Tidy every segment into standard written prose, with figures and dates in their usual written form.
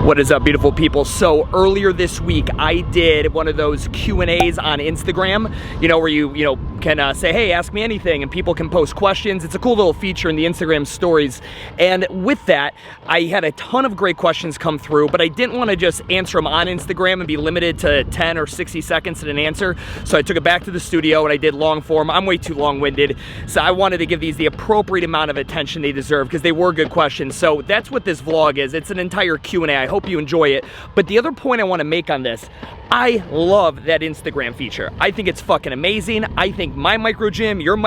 What is up, beautiful people? So earlier this week, I did one of those Q&As on Instagram, where you can say, hey, ask me anything, and people can post questions. It's a cool little feature in the Instagram stories. And with that, I had a ton of great questions come through, but I didn't want to just answer them on Instagram and be limited to 10 or 60 seconds in an answer. So I took it back to the studio and I did long form. I'm way too long-winded. So I wanted to give these the appropriate amount of attention they deserve because they were good questions. So that's what this vlog is. It's an entire Q&A. I hope you enjoy it. But the other point I want to make on this, I love that Instagram feature. I think it's fucking amazing. I think my micro gym, your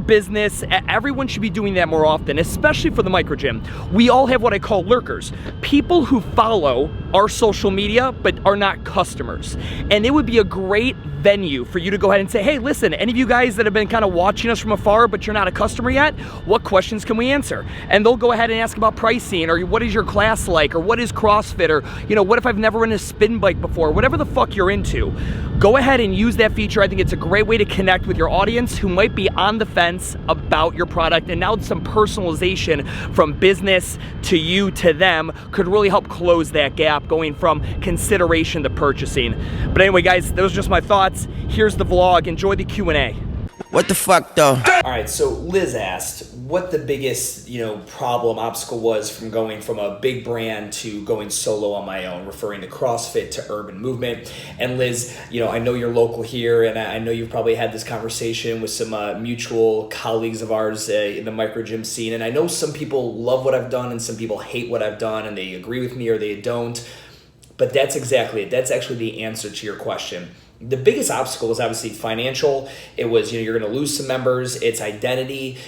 business, everyone should be doing that more often, especially for the micro gym. We all have what I call lurkers, people who follow our social media but are not customers. And it would be a great venue for you to go ahead and say, hey, listen, any of you guys that have been kind of watching us from afar but you're not a customer yet, what questions can we answer? And they'll go ahead and ask about pricing, or what is your class like, or what is CrossFit, or what if I've never ridden a spin bike before, whatever the fuck you're into. Go ahead and use that feature. I think it's a great way to connect with your audience who might be on the fence about your product, and now some personalization from business to you to them could really help close that gap going from consideration to purchasing. But anyway, guys, those are just my thoughts. Here's the vlog. Enjoy the Q&A. What the fuck, though? All right, so Liz asked what the biggest, problem, obstacle was from going from a big brand to going solo on my own, referring to CrossFit to Urban Movement. And Liz, I know you're local here, and I know you've probably had this conversation with some mutual colleagues of ours in the micro gym scene. And I know some people love what I've done and some people hate what I've done, and they agree with me or they don't. But that's exactly it. That's actually the answer to your question. The biggest obstacle was obviously financial. It was, you're going to lose some members. It's identity.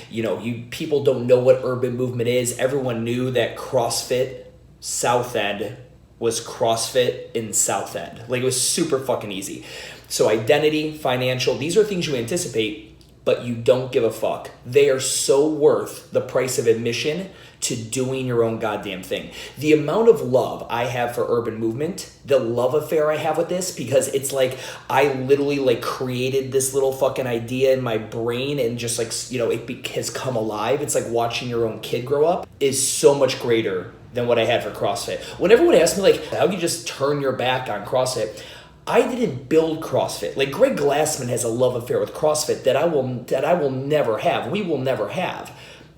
People don't know what Urban Movement is. Everyone knew that CrossFit South End was CrossFit in South End. Like, it was super fucking easy. So identity, financial, these are things you anticipate, but you don't give a fuck. They are so worth the price of admission to doing your own goddamn thing. The amount of love I have for Urban Movement, the love affair I have with this, because it's like I literally created this little fucking idea in my brain and just it has come alive. It's like watching your own kid grow up is so much greater than what I had for CrossFit. When everyone asks me how do you just turn your back on CrossFit? I didn't build CrossFit. Greg Glassman has a love affair with CrossFit that I will never have. We will never have.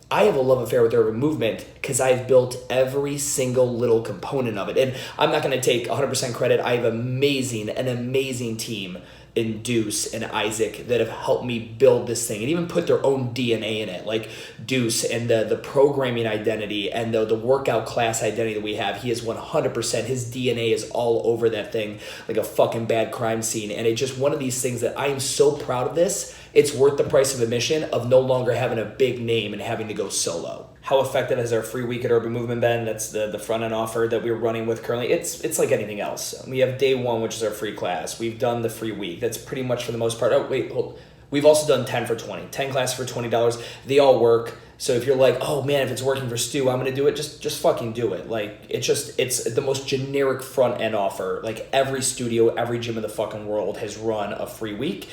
I have a love affair with Urban Movement because I've built every single little component of it. And I'm not going to take 100% credit. I have an amazing team in Deuce and Isaac that have helped me build this thing and even put their own DNA in it, like Deuce and the programming identity and the workout class identity that we have. He is 100%, his DNA is all over that thing like a fucking bad crime scene. And it's just one of these things that I am so proud of this. It's worth the price of admission of no longer having a big name and having to go solo. How effective has our free week at Urban Movement been? That's the front end offer that we're running with currently. It's like anything else. We have day one, which is our free class. We've done the free week. That's pretty much for the most part. Oh, wait, hold. We've also done 10 for 20. 10 classes for $20. They all work. So if you're like, oh man, if it's working for Stu, I'm going to do it, just fucking do it. It's the most generic front end offer. Every studio, every gym in the fucking world has run a free week.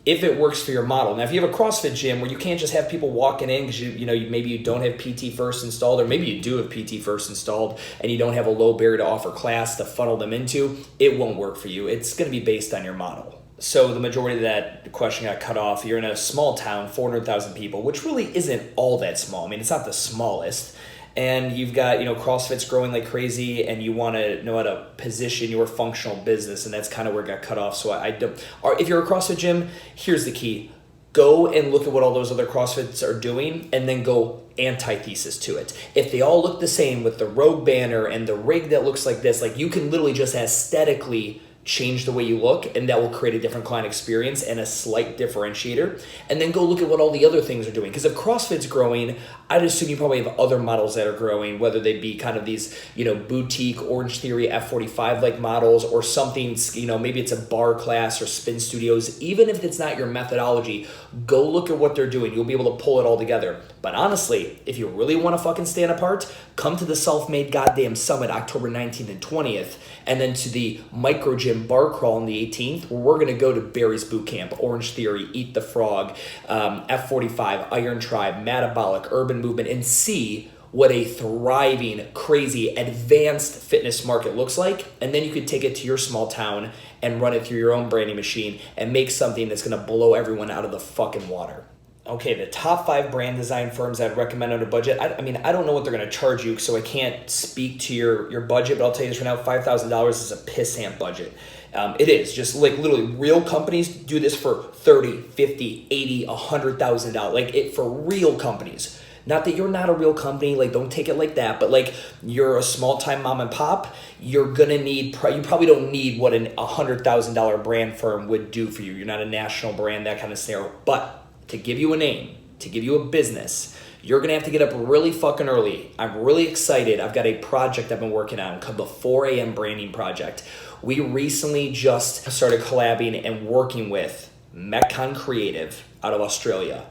If it works for your model. Now, if you have a CrossFit gym where you can't just have people walking in because maybe you don't have PT First installed, or maybe you do have PT First installed and you don't have a low barrier to offer class to funnel them into, it won't work for you. It's going to be based on your model. So the majority of that question got cut off. You're in a small town, 400,000 people, which really isn't all that small. I mean, it's not the smallest. And you've got, CrossFit's growing like crazy, and you want to know how to position your functional business, and that's kind of where it got cut off. So if you're a CrossFit gym, here's the key. Go and look at what all those other CrossFits are doing, and then go antithesis to it. If they all look the same with the Rogue banner and the rig that looks like this, you can literally just aesthetically change the way you look, and that will create a different client experience and a slight differentiator. And then go look at what all the other things are doing. Because if CrossFit's growing, I'd assume you probably have other models that are growing, whether they be kind of these, boutique Orange Theory F45 like models, or something, maybe it's a bar class or spin studios. Even if it's not your methodology, go look at what they're doing. You'll be able to pull it all together. But honestly, if you really want to fucking stand apart, come to the Self-Made Goddamn Summit October 19th and 20th, and then to the Micro Gym Bar Crawl on the 18th, where we're going to go to Barry's Boot Camp, Orange Theory, Eat the Frog, F45, Iron Tribe, Metabolic, Urban Movement, and see what a thriving, crazy, advanced fitness market looks like, and then you could take it to your small town and run it through your own branding machine and make something that's gonna blow everyone out of the fucking water. Okay, the top 5 brand design firms I'd recommend on a budget. I mean, I don't know what they're gonna charge you, so I can't speak to your budget, but I'll tell you this right now, $5,000 is a pissant budget. It is, just like literally real companies do this for $30, $50, $80, $100,000, like it for real companies. Not that you're not a real company, like don't take it like that, but like you're a small time mom and pop, you're gonna need, you probably don't need what a $100,000 brand firm would do for you. You're not a national brand, that kind of scenario. But to give you a name, to give you a business, you're gonna have to get up really fucking early. I'm really excited. I've got a project I've been working on called the 4 a.m. branding project. We recently just started collabing and working with Metcon Creative out of Australia.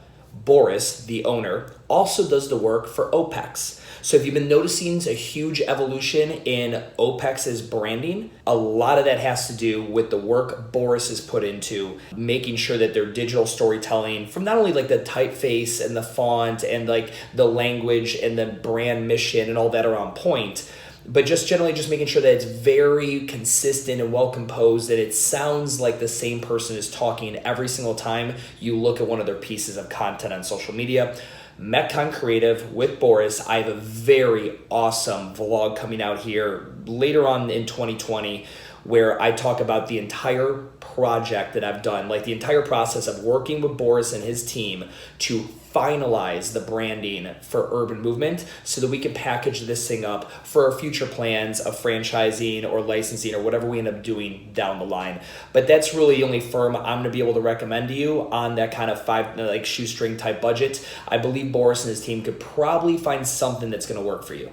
Boris, the owner, also does the work for OPEX. So if you've been noticing a huge evolution in OPEX's branding, a lot of that has to do with the work Boris has put into making sure that their digital storytelling, from not only like the typeface and the font and like the language and the brand mission and all that are on point, but just generally just making sure that it's very consistent and well composed, that it sounds like the same person is talking every single time you look at one of their pieces of content on social media. Metcon Creative with Boris. I have a very awesome vlog coming out here later on in 2020 where I talk about the entire project that I've done, like the entire process of working with Boris and his team to finalize the branding for Urban Movement so that we can package this thing up for our future plans of franchising or licensing or whatever we end up doing down the line. But that's really the only firm I'm gonna be able to recommend to you on that kind of like shoestring type budget. I believe Boris and his team could probably find something that's gonna work for you.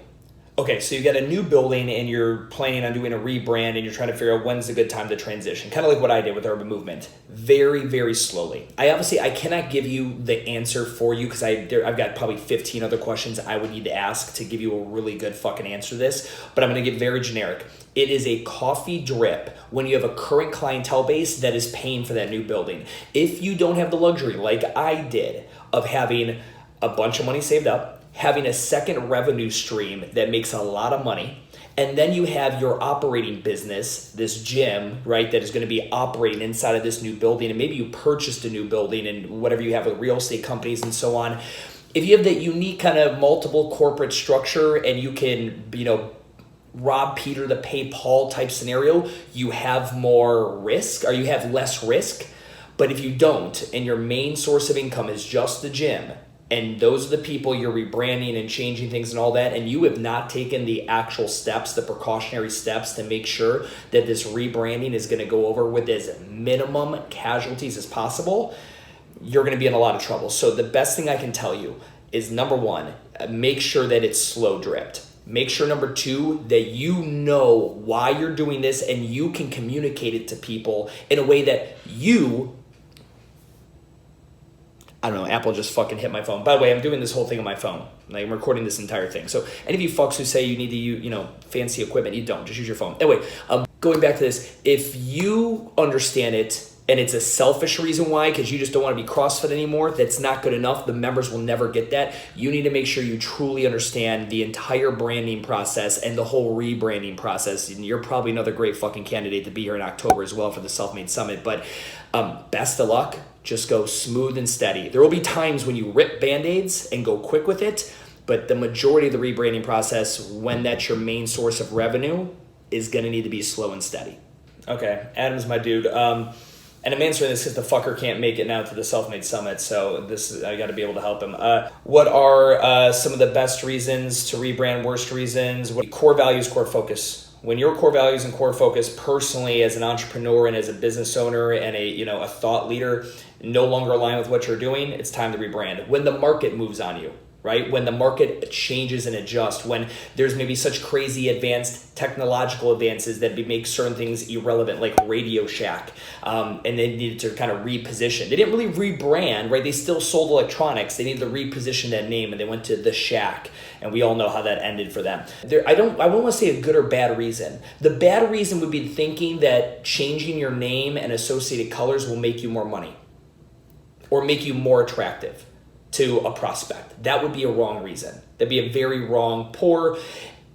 Okay, so you got a new building and you're planning on doing a rebrand and you're trying to figure out when's a good time to transition. Kind of like what I did with Urban Movement. Very, very slowly. I cannot give you the answer for you because I've got probably 15 other questions I would need to ask to give you a really good fucking answer to this, but I'm gonna get very generic. It is a coffee drip when you have a current clientele base that is paying for that new building. If you don't have the luxury, like I did, of having a bunch of money saved up, having a second revenue stream that makes a lot of money, and then you have your operating business, this gym, right, that is going to be operating inside of this new building, and maybe you purchased a new building and whatever you have with real estate companies and so on. If you have that unique kind of multiple corporate structure and you can, rob Peter to pay Paul type scenario, you have more risk or you have less risk. But if you don't, and your main source of income is just the gym, and those are the people you're rebranding and changing things and all that, and you have not taken the actual steps, the precautionary steps to make sure that this rebranding is going to go over with as minimum casualties as possible, you're going to be in a lot of trouble. So the best thing I can tell you is, number one, make sure that it's slow dripped. Make sure, number two, that you know why you're doing this and you can communicate it to people in a way that I don't know, Apple just fucking hit my phone. By the way, I'm doing this whole thing on my phone. Like, I'm recording this entire thing. So any of you fucks who say you need to use, fancy equipment, you don't. Just use your phone. Anyway, going back to this, if you understand it and it's a selfish reason why, because you just don't want to be CrossFit anymore, that's not good enough. The members will never get that. You need to make sure you truly understand the entire branding process and the whole rebranding process. And you're probably another great fucking candidate to be here in October as well for the Self-Made Summit. But best of luck. Just go smooth and steady. There will be times when you rip Band-Aids and go quick with it, but the majority of the rebranding process, when that's your main source of revenue, is gonna need to be slow and steady. Okay, Adam's my dude. And I'm answering this because the fucker can't make it now to the Self-Made Summit, so I gotta be able to help him. What are some of the best reasons to rebrand, worst reasons? Core values, core focus. When your core values and core focus personally as an entrepreneur and as a business owner and a thought leader no longer align with what you're doing, it's time to rebrand. When the market moves on you, right? When the market changes and adjusts, when there's maybe such crazy advanced technological advances that make certain things irrelevant, like Radio Shack, and they needed to kind of reposition. They didn't really rebrand, right? They still sold electronics. They needed to reposition that name, and they went to The Shack, and we all know how that ended for them. I won't want to say a good or bad reason. The bad reason would be thinking that changing your name and associated colors will make you more money or make you more attractive to a prospect. That would be a wrong reason. That'd be a very wrong, poor,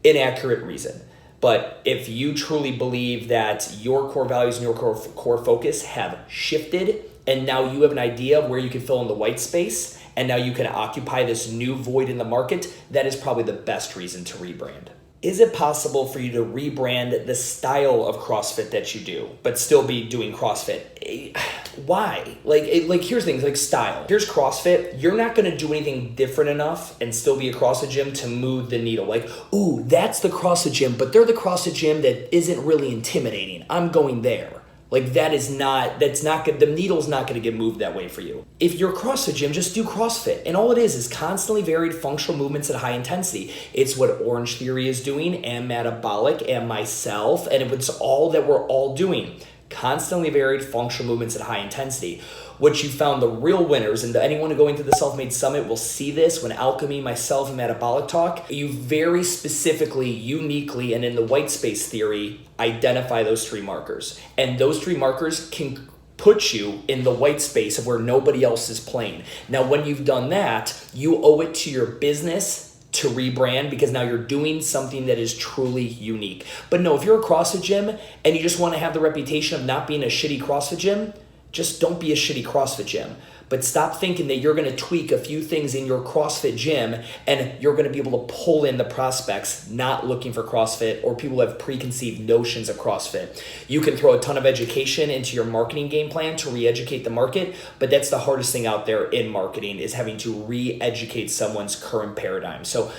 inaccurate reason. But if you truly believe that your core values and your core focus have shifted, and now you have an idea of where you can fill in the white space, and now you can occupy this new void in the market, that is probably the best reason to rebrand. Is it possible for you to rebrand the style of CrossFit that you do, but still be doing CrossFit? Why? Like here's things like style. Here's CrossFit. You're not going to do anything different enough and still be a CrossFit gym to move the needle. Like, ooh, that's the CrossFit gym, but they're the CrossFit gym that isn't really intimidating. I'm going there. Like that's not good. The needle's not going to get moved that way for you. If you're a CrossFit gym, just do CrossFit. And all it is constantly varied functional movements at high intensity. It's what Orange Theory is doing, and Metabolic, and myself, and it's all that we're all doing. Constantly varied functional movements at high intensity. What you found the real winners, and anyone going to the Self-Made Summit will see this when Alchemy, myself, and Metabolic talk, you very specifically, uniquely, and in the white space theory, identify those 3 markers. And those 3 markers can put you in the white space of where nobody else is playing. Now, when you've done that, you owe it to your business to rebrand, because now you're doing something that is truly unique. But no, if you're a CrossFit gym and you just want to have the reputation of not being a shitty CrossFit gym, just don't be a shitty CrossFit gym. But stop thinking that you're going to tweak a few things in your CrossFit gym and you're going to be able to pull in the prospects not looking for CrossFit, or people who have preconceived notions of CrossFit. You can throw a ton of education into your marketing game plan to re-educate the market, but that's the hardest thing out there in marketing, is having to re-educate someone's current paradigm. So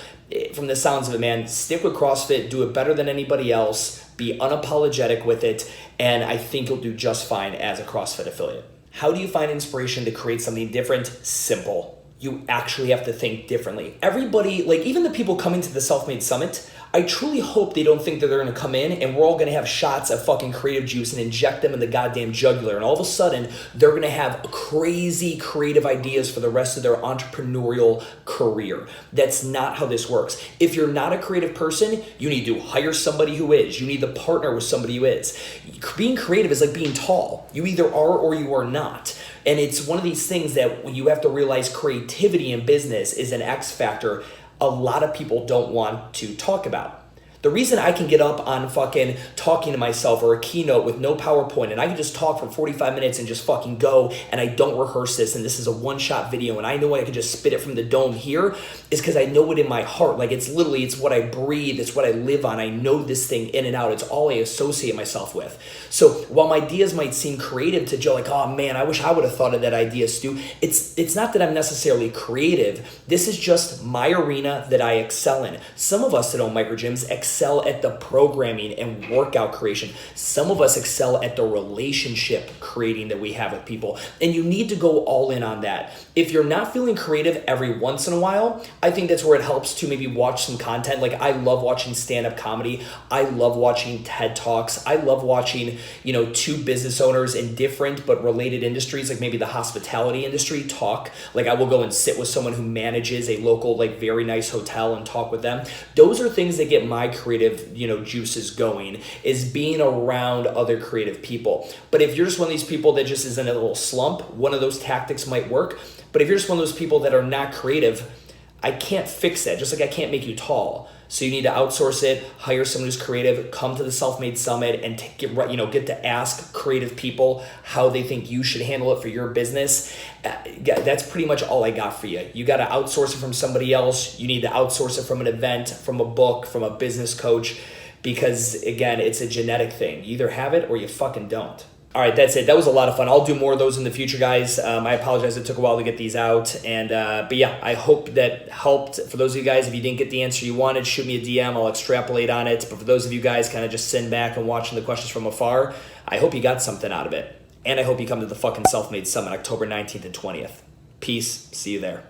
from the sounds of it, man, stick with CrossFit, do it better than anybody else, be unapologetic with it, and I think you'll do just fine as a CrossFit affiliate. How do you find inspiration to create something different? Simple. You actually have to think differently. Everybody, like even the people coming to the Self-Made Summit, I truly hope they don't think that they're going to come in and we're all going to have shots of fucking creative juice and inject them in the goddamn jugular. And all of a sudden, they're going to have crazy creative ideas for the rest of their entrepreneurial career. That's not how this works. If you're not a creative person, you need to hire somebody who is. You need to partner with somebody who is. Being creative is like being tall. You either are or you are not. And it's one of these things that you have to realize creativity in business is an X factor a lot of people don't want to talk about. The reason I can get up on fucking talking to myself or a keynote with no PowerPoint and I can just talk for 45 minutes and just fucking go and I don't rehearse this and this is a one-shot video and I know I can just spit it from the dome here is because I know it in my heart. Like it's what I breathe. It's what I live on. I know this thing in and out. It's all I associate myself with. So while my ideas might seem creative to Joe, like, oh man, I wish I would have thought of that idea, Stu. It's not that I'm necessarily creative. This is just my arena that I excel in. Some of us that own micro gyms excel at the programming and workout creation. Some of us excel at the relationship creating that we have with people. And you need to go all in on that. If you're not feeling creative every once in a while, I think that's where it helps to maybe watch some content. Like I love watching stand-up comedy. I love watching TED Talks. I love watching, two business owners in different but related industries, like maybe the hospitality industry talk. Like I will go and sit with someone who manages a local, like very nice hotel and talk with them. Those are things that get my creative, juices going, is being around other creative people. But if you're just one of these people that just is in a little slump, one of those tactics might work. But if you're just one of those people that are not creative, I can't fix that. Just like I can't make you tall. So you need to outsource it, hire someone who's creative, come to the Self-Made Summit and get to ask creative people how they think you should handle it for your business. That's pretty much all I got for you. You got to outsource it from somebody else. You need to outsource it from an event, from a book, from a business coach, because again, it's a genetic thing. You either have it or you fucking don't. All right, that's it. That was a lot of fun. I'll do more of those in the future, guys. I apologize. It took a while to get these out. But yeah, I hope that helped. For those of you guys, if you didn't get the answer you wanted, shoot me a DM. I'll extrapolate on it. But for those of you guys kind of just sitting back and watching the questions from afar, I hope you got something out of it. And I hope you come to the fucking Self-Made Summit, October 19th and 20th. Peace. See you there.